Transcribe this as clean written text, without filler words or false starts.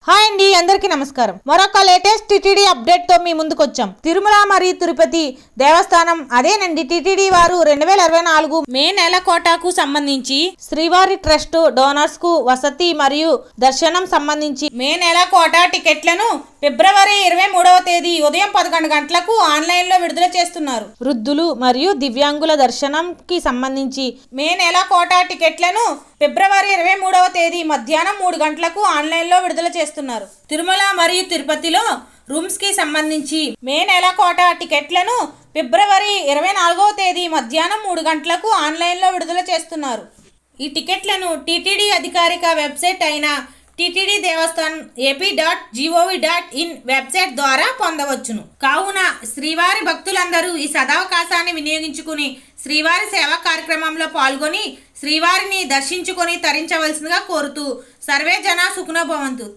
Hi అండి, అందరికీ నమస్కారం. మరొక లేటెస్ట్ టిటిడి అప్డేట్ తో మీ ముందుకు వచ్చాం. తిరుమల మరియు తిరుపతి దేవస్థానం అదేనండి టిటిడి వారు 2024 మే నెల కోటాకు సంబంధించి శ్రీవారి ట్రస్ట్ డోనర్స్ కు వసతి మరియు దర్శనం సంబంధించి మే నెల కోటా టికెట్లను ఫిబ్రవరి 23వ తేదీ ఉదయం 11 గంటలకు ఆన్లైన్ లో విడుదల చేస్తున్నారు. వృద్ధులు మరియు దివ్యాంగుల దర్శనం కి సంబంధించి మే నెల కోటా టికెట్లను ఫిబ్రవరి 23వ తేదీ మధ్యాహ్నం 3 గంటలకు ఆన్లైన్ లో విడుదల చేస్తున్నారు. తిరుమల మరియు తిరుపతిలో రూమ్స్ కి సంబంధించి మే నెల కోటా టికెట్లను ఫిబ్రవరి 24వ తేదీ మధ్యాహ్నం 3 గంటలకు ఆన్లైన్ లో విడుదల చేస్తున్నారు. ఈ టికెట్లను టిటిడి అధికారిక వెబ్సైట్ అయిన టిటిడి దేవస్థానం ap.gov.in వెబ్సైట్ ద్వారా పొందవచ్చును. కావున శ్రీవారి భక్తులందరూ ఈ సదవకాశాన్ని వినియోగించుకుని శ్రీవారి సేవా కార్యక్రమంలో పాల్గొని శ్రీవారిని దర్శించుకొని తరించవలసిందిగా కోరుతూ సర్వే జన సుఖినో భవంతు.